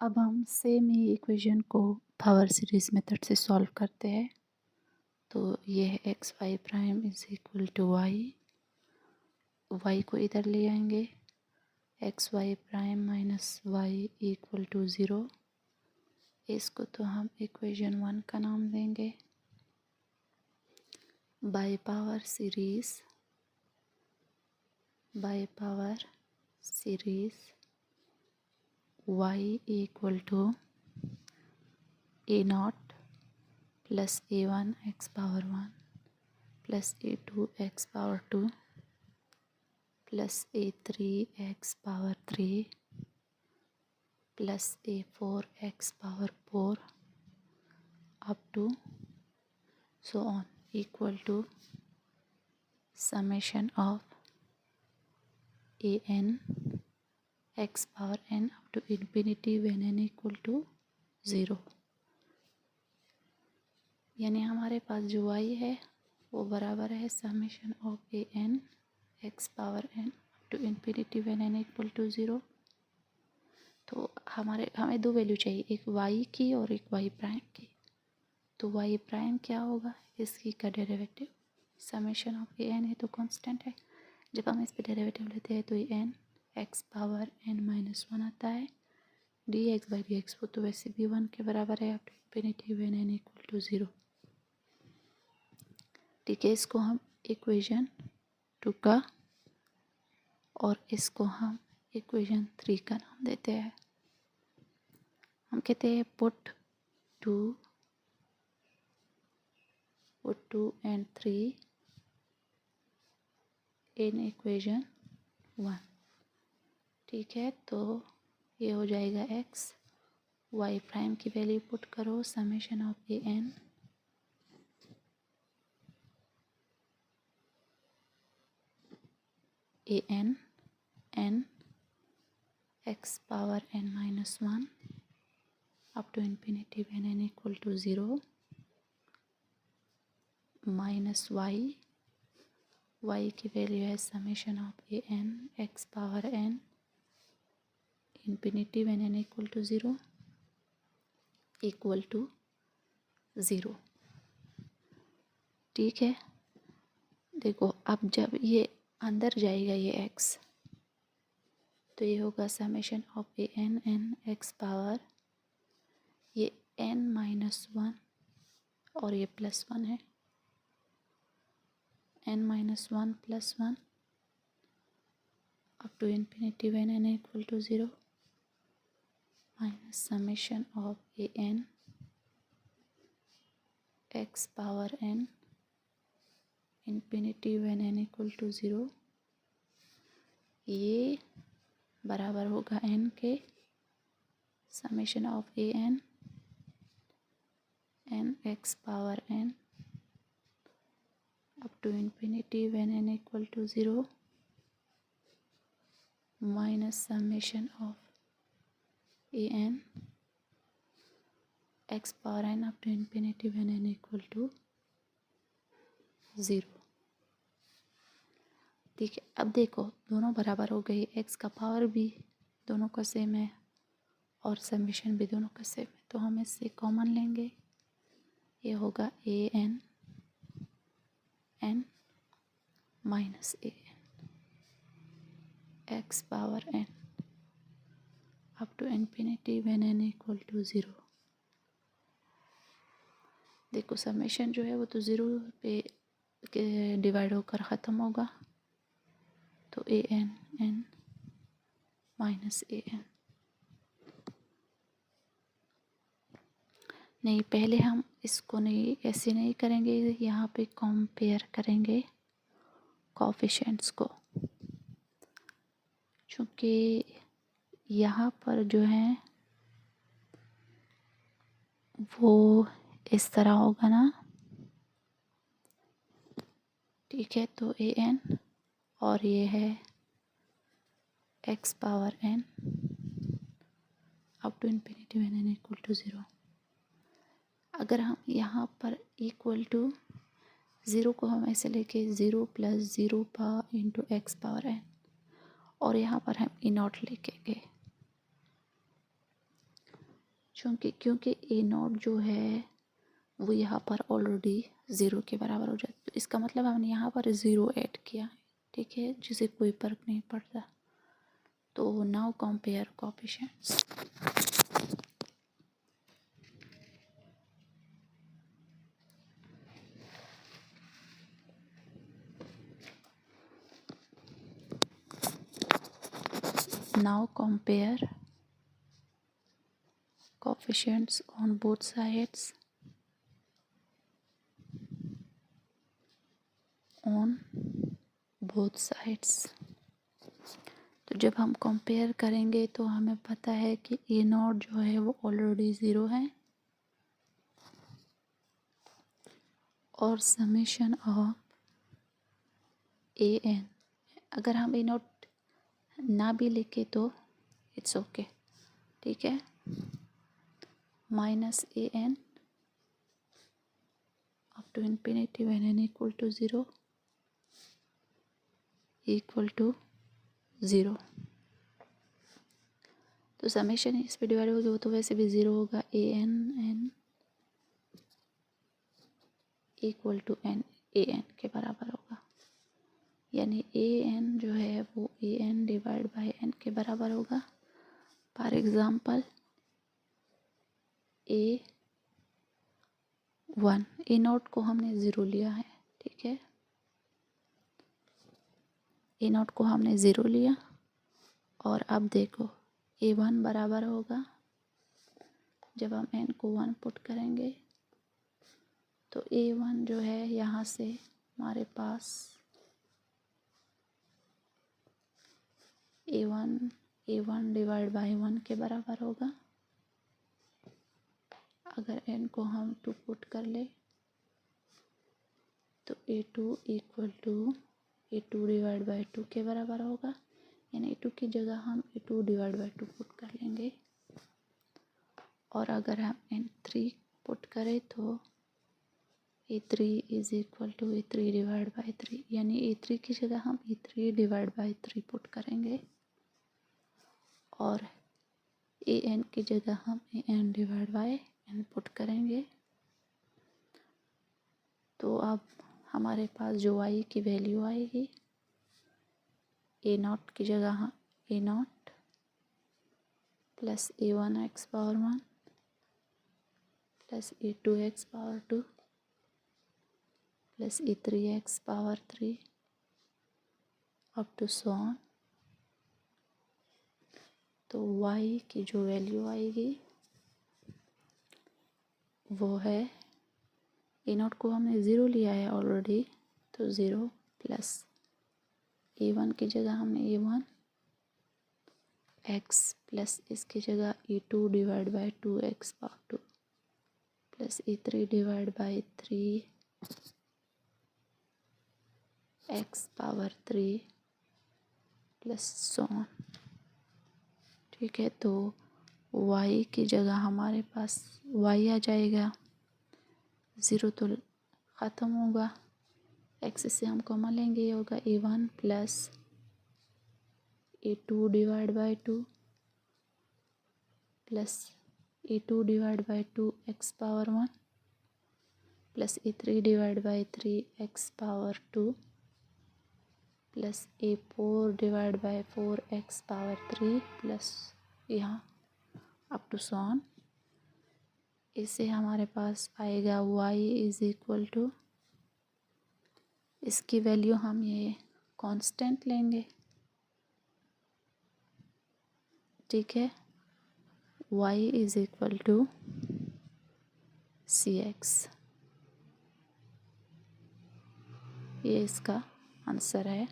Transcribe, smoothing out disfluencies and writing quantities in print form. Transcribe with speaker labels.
Speaker 1: अब हम सेम ही इक्वेशन को पावर सीरीज मेथड से सॉल्व करते हैं। तो ये है x y prime is equal to y को इधर ले आएंगे, x y prime minus y equal to zero. इसको तो हम इक्वेशन 1 का नाम देंगे। By power series y equal to a not plus a1 x power 1 plus a2 x power 2 plus a3 x power 3 plus a4 x power 4 up to so on equal to summation of an x power n up to infinity when n equal to 0। यानी हमारे पास जो y है वो बराबर है summation of an x power n up to infinity when n equal to 0। तो हमें दो वैल्यू चाहिए, एक y की और एक y प्राइम की। तो y प्राइम क्या होगा, इसकी का डेरिवेटिव समेशन ऑफ an है तो कांस्टेंट है। जब हम इस पे डेरिवेटिव लेते हैं तो ये n x power n minus 1 आता है, dx बाई dx वो तो वैसे भी 1 के बराबर है up to infinity when n equal to 0। ठीक है, इसको हम इक्वेशन 2 का और इसको हम इक्वेशन 3 का नाम देते हैं। हम कहते हैं पुट 2 and 3 इन इक्वेशन 1। ठीक है, तो ये हो जाएगा x, y प्राइम की वैल्यू पुट करो summation of an n x power n minus 1 up to infinity when n equal to 0 minus y की वैल्यू है summation of an x power n infinity when n equal to 0 equal to 0। ठीक है, देखो अब जब ये अंदर जाएगा ये x तो ये होगा summation of an n x power ये n माइनस 1 और ये प्लस 1 है, n minus 1 plus 1 up to infinity when n equal to 0 minus summation of an x power n infinity when n equal to 0। ये बराबर होगा n के summation of an x power n up to infinity when n equal to 0 minus summation of an x power n up to infinity when n equal to 0। ठीक है, अब देखो दोनों बराबर हो गई, x का पावर भी दोनों का सेम है और समेशन भी दोनों का सेम है, तो हम इससे कॉमन लेंगे। ये होगा an n minus an x power n up to infinity when n equal to 0। देखो समेशन जो है वो तो 0 पे डिवाइड होकर ख़त्म होगा, तो an n माइनस an। नहीं, पहले हम इसको नहीं ऐसे नहीं करेंगे, यहाँ पे कंपेयर करेंगे कोएफिशिएंट्स को, क्योंकि यहाँ पर जो है वो इस तरह होगा ना। ठीक है, तो an और ये है x power n up to infinity when n equal to 0। अगर हम यहाँ पर इक्वल टू 0 को हम ऐसे लेके 0 plus 0 power into x power n और यहाँ पर हम e0 लेके गए क्योंकि ए नॉट जो है वो यहाँ पर ऑलरेडी 0 के बराबर हो जाता है, तो इसका मतलब हमने यहाँ पर 0 ऐड किया है, ठीक है, जिसे कोई फर्क नहीं पड़ता। तो now compare coefficients. Now compare coefficients on both sides तो जब हम कंपेयर करेंगे तो हमें पता है कि ए नॉट जो है वो ऑलरेडी 0 है और समेशन ऑफ ए एन, अगर हम ए नॉट ना भी लिखे तो इट्स ओके, ठीक है, minus a n up to infinity when n equal to 0 equal to 0। तो समेशन इस पे डिवाइड होगी, वो तो वैसे भी 0 होगा। A N equal to N, A N के बराबर होगा, यानी ए एन जो है वो A N divide by N के बराबर होगा। For example A one, A nought को हमने 0 लिया है, ठीक है, ए नॉट को हमने 0 लिया और अब देखो ए वन बराबर होगा, जब हम एन को 1 पुट करेंगे तो ए वन जो है यहाँ से हमारे पास ए वन डिवाइड बाई 1 के बराबर होगा। अगर एन को हम 2 पुट कर ले तो A two equal to A two divide by 2 के बराबर होगा, यानी ए टू की जगह हम ए टू डिवाइड बाई 2 पुट कर लेंगे। और अगर हम एन 3 पुट करें तो A three is equal to A three divide by 3, यानी ए थ्री की जगह हम A three divide by 3 put करेंगे और ए एन की जगह हम A N divide by N put करेंगे। तो अब हमारे पास जो y की वैल्यू आएगी, ए नॉट की जगह हम A not plus A one X power 1 plus A two X power 2 plus A three X power 3 up to so on. तो y की जो वैल्यू आएगी वो है, ए नॉट को हमने 0 लिया है ऑलरेडी, तो 0 प्लस ए वन की जगह हमने ए वन एक्स प्लस इसकी जगह A two divide by 2 X power 2 plus A three divide by 3 X power 3 plus so on, ठीक है। तो y की जगह हमारे पास y आ जाएगा, 0 तो ख़त्म होगा, x से हम कॉमन लेंगे, ये होगा A one plus A two divide by 2 plus A two divide by 2 X power 1 plus A three divide by 3 X power 2 plus A four divide by 4 X power 3 plus यहाँ up to so on. इससे हमारे पास आएगा y is equal to, इसकी value हम ये constant लेंगे, ठीक है, y is equal to cx, ये इसका आंसर है।